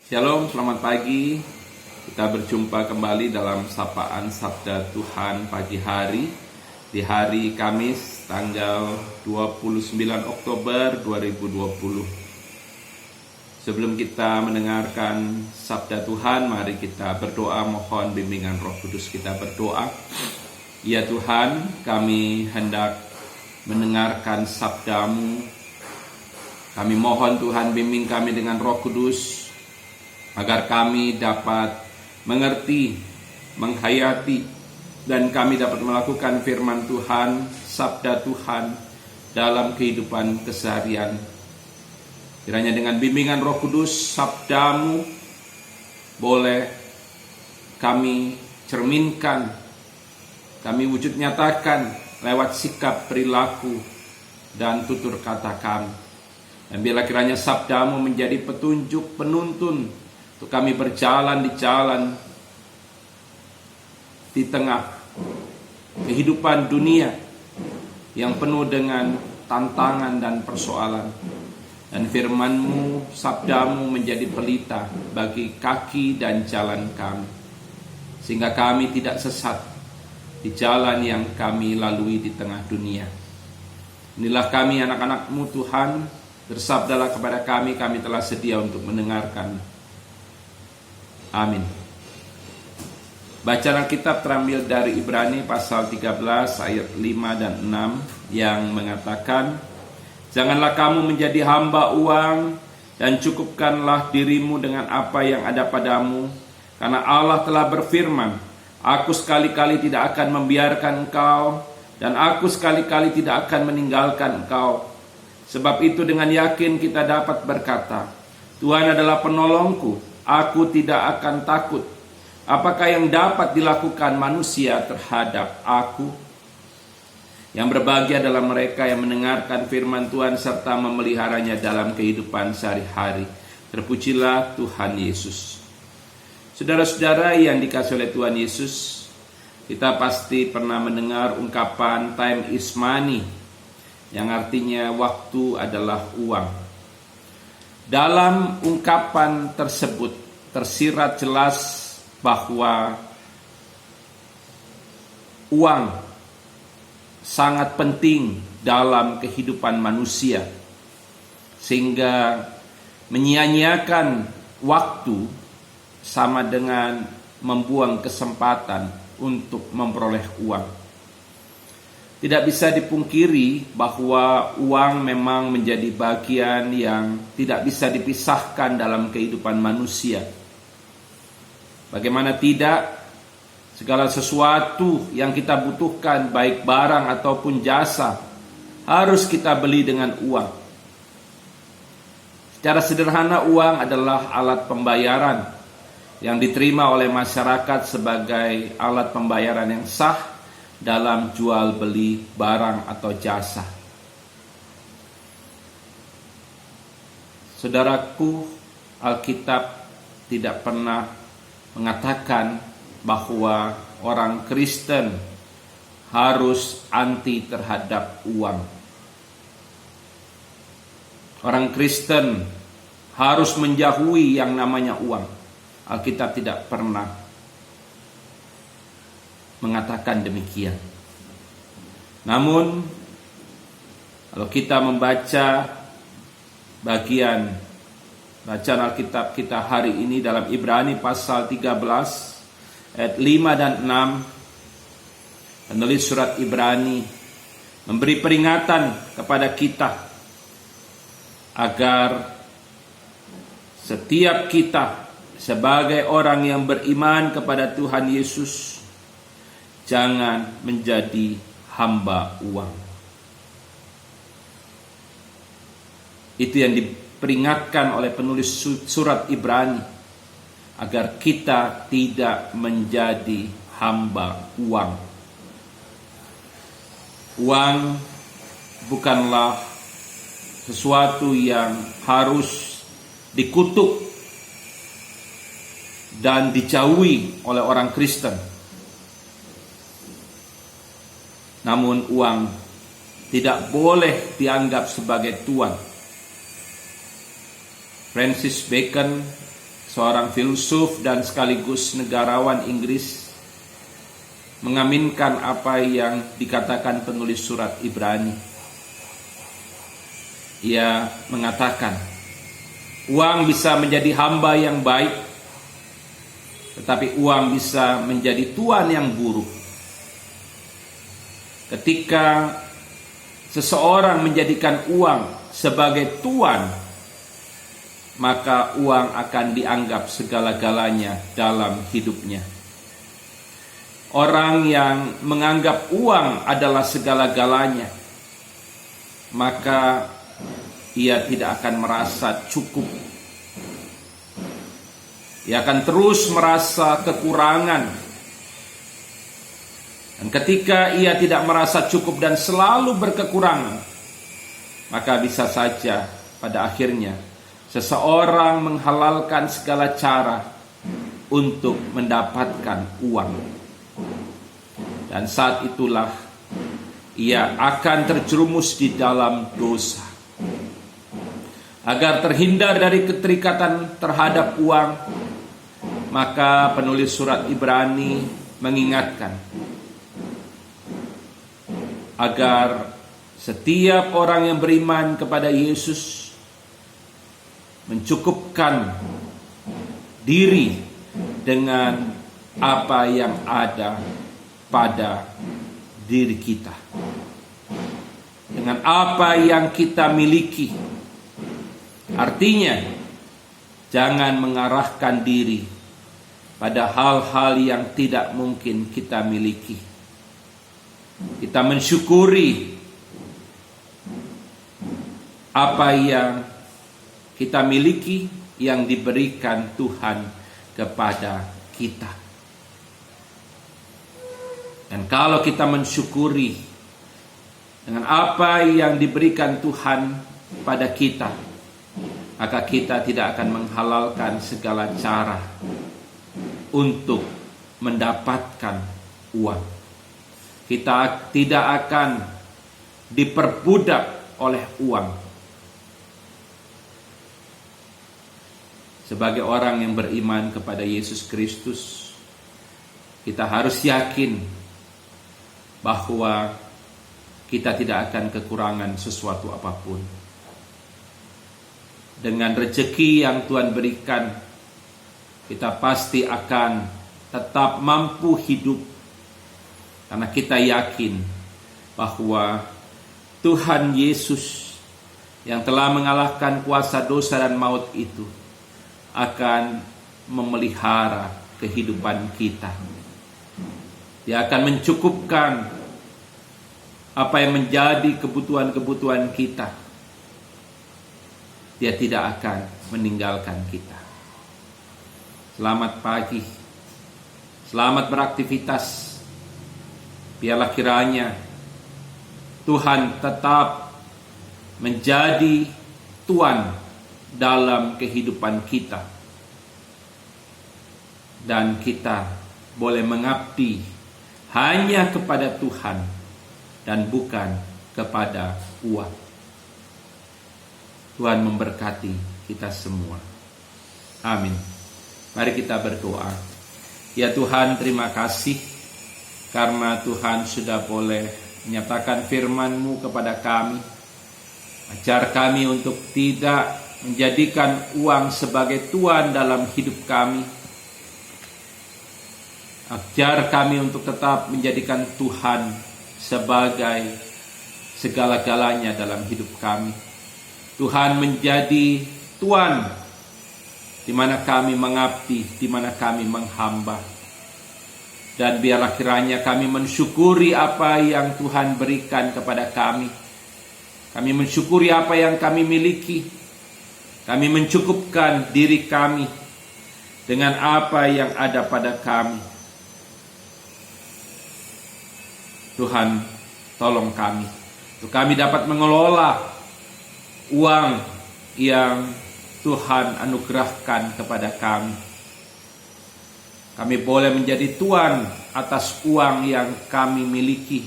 Shalom, selamat pagi. Kita berjumpa kembali dalam sapaan Sabda Tuhan pagi hari di hari Kamis tanggal 29 Oktober 2020. Sebelum kita mendengarkan Sabda Tuhan, mari kita berdoa mohon bimbingan Roh Kudus. Kita berdoa. Ya Tuhan, kami hendak mendengarkan sabda-Mu. Kami mohon Tuhan bimbing kami dengan Roh Kudus, agar kami dapat mengerti, menghayati, dan kami dapat melakukan firman Tuhan, sabda Tuhan dalam kehidupan keseharian. Kiranya dengan bimbingan Roh Kudus, sabda-Mu boleh kami cerminkan, kami wujud nyatakan lewat sikap, perilaku, dan tutur kata kami. Dan biarlah kiranya sabda-Mu menjadi petunjuk, penuntun untuk kami berjalan di jalan di tengah kehidupan dunia yang penuh dengan tantangan dan persoalan. Dan firman-Mu, sabda-Mu menjadi pelita bagi kaki dan jalan kami, sehingga kami tidak sesat di jalan yang kami lalui di tengah dunia. Inilah kami anak-anak-Mu Tuhan, bersabdalah kepada kami telah sedia untuk mendengarkan. Amin. Bacaan Alkitab terambil dari Ibrani pasal 13 ayat 5 dan 6 yang mengatakan, "Janganlah kamu menjadi hamba uang, dan cukupkanlah dirimu dengan apa yang ada padamu, karena Allah telah berfirman, Aku sekali-kali tidak akan membiarkan engkau, dan Aku sekali-kali tidak akan meninggalkan engkau. Sebab itu dengan yakin kita dapat berkata, Tuhan adalah penolongku, aku tidak akan takut. Apakah yang dapat dilakukan manusia terhadap aku?" Yang berbahagia adalah mereka yang mendengarkan firman Tuhan serta memeliharanya dalam kehidupan sehari-hari. Terpujilah Tuhan Yesus. Saudara-saudara yang dikasihi oleh Tuhan Yesus, kita pasti pernah mendengar ungkapan time is money, yang artinya waktu adalah uang. Dalam ungkapan tersebut tersirat jelas bahwa uang sangat penting dalam kehidupan manusia, sehingga menyia-nyiakan waktu sama dengan membuang kesempatan untuk memperoleh uang. Tidak bisa dipungkiri bahwa uang memang menjadi bagian yang tidak bisa dipisahkan dalam kehidupan manusia. Bagaimana tidak, segala sesuatu yang kita butuhkan, baik barang ataupun jasa, harus kita beli dengan uang. Secara sederhana, uang adalah alat pembayaran yang diterima oleh masyarakat sebagai alat pembayaran yang sah dalam jual beli barang atau jasa. Saudaraku, Alkitab tidak pernah mengatakan bahwa orang Kristen harus anti terhadap uang. Orang Kristen harus menjauhi yang namanya uang. Alkitab tidak pernah mengatakan demikian. Namun, kalau kita membaca bagian bacaan Alkitab kita hari ini dalam Ibrani pasal 13 ayat 5 dan 6, penulis surat Ibrani memberi peringatan kepada kita agar setiap kita sebagai orang yang beriman kepada Tuhan Yesus jangan menjadi hamba uang. Itu yang diperingatkan oleh penulis surat Ibrani, agar kita tidak menjadi hamba uang. Uang bukanlah sesuatu yang harus dikutuk dan dijauhi oleh orang Kristen. Namun uang tidak boleh dianggap sebagai tuan. Francis Bacon seorang filsuf dan sekaligus negarawan Inggris, mengaminkan apa yang dikatakan penulis surat Ibrani. Ia mengatakan, uang bisa menjadi hamba yang baik, tetapi uang bisa menjadi tuan yang buruk. Ketika seseorang menjadikan uang sebagai tuan, maka uang akan dianggap segala-galanya dalam hidupnya. Orang yang menganggap uang adalah segala-galanya, maka ia tidak akan merasa cukup. Ia akan terus merasa kekurangan. Dan ketika ia tidak merasa cukup dan selalu berkekurangan, maka bisa saja pada akhirnya seseorang menghalalkan segala cara untuk mendapatkan uang. Dan saat itulah ia akan terjerumus di dalam dosa. Agar terhindar dari keterikatan terhadap uang, maka penulis surat Ibrani mengingatkan agar setiap orang yang beriman kepada Yesus mencukupkan diri dengan apa yang ada pada diri kita, dengan apa yang kita miliki. Artinya, jangan mengarahkan diri pada hal-hal yang tidak mungkin kita miliki. Kita mensyukuri apa yang kita miliki yang diberikan Tuhan kepada kita. Dan kalau kita mensyukuri dengan apa yang diberikan Tuhan pada kita, maka kita tidak akan menghalalkan segala cara untuk mendapatkan uang. Kita tidak akan diperbudak oleh uang. Sebagai orang yang beriman kepada Yesus Kristus, kita harus yakin bahwa kita tidak akan kekurangan sesuatu apapun. Dengan rezeki yang Tuhan berikan, kita pasti akan tetap mampu hidup, karena kita yakin bahwa Tuhan Yesus yang telah mengalahkan kuasa dosa dan maut itu akan memelihara kehidupan kita. Dia akan mencukupkan apa yang menjadi kebutuhan-kebutuhan kita. Dia tidak akan meninggalkan kita. Selamat pagi, selamat beraktivitas. Biarlah kiranya Tuhan tetap menjadi Tuan dalam kehidupan kita, dan kita boleh mengabdi hanya kepada Tuhan dan bukan kepada uang. Tuhan memberkati kita semua. Amin. Mari kita berdoa. Ya Tuhan, terima kasih karena Tuhan sudah boleh menyatakan firman-Mu kepada kami. Ajar kami untuk tidak menjadikan uang sebagai tuan dalam hidup kami. Ajar kami untuk tetap menjadikan Tuhan sebagai segala-galanya dalam hidup kami. Tuhan menjadi Tuan di mana kami mengabdi, di mana kami menghamba. Dan biarlah kiranya kami mensyukuri apa yang Tuhan berikan kepada kami. Kami mensyukuri apa yang kami miliki. Kami mencukupkan diri kami dengan apa yang ada pada kami. Tuhan, tolong kami untuk kami dapat mengelola uang yang Tuhan anugerahkan kepada kami. Kami boleh menjadi tuan atas uang yang kami miliki,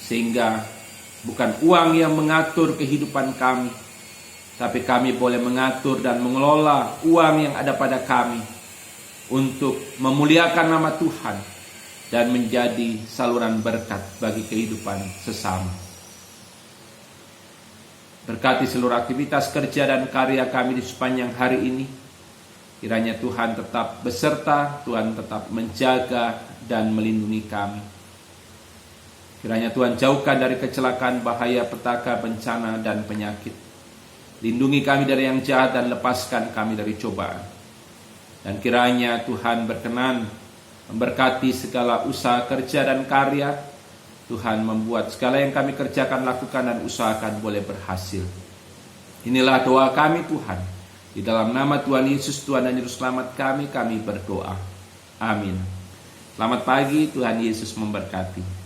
sehingga bukan uang yang mengatur kehidupan kami, tapi kami boleh mengatur dan mengelola uang yang ada pada kami untuk memuliakan nama Tuhan dan menjadi saluran berkat bagi kehidupan sesama. Berkati seluruh aktivitas kerja dan karya kami di sepanjang hari ini. Kiranya Tuhan tetap beserta, Tuhan tetap menjaga dan melindungi kami. Kiranya Tuhan jauhkan dari kecelakaan, bahaya, petaka, bencana, dan penyakit. Lindungi kami dari yang jahat dan lepaskan kami dari cobaan. Dan kiranya Tuhan berkenan memberkati segala usaha kerja dan karya. Tuhan membuat segala yang kami kerjakan, lakukan, dan usahakan boleh berhasil. Inilah doa kami Tuhan. Di dalam nama Tuhan Yesus, Tuhan dan Juru Selamat kami berdoa. Amin. Selamat pagi, Tuhan Yesus memberkati.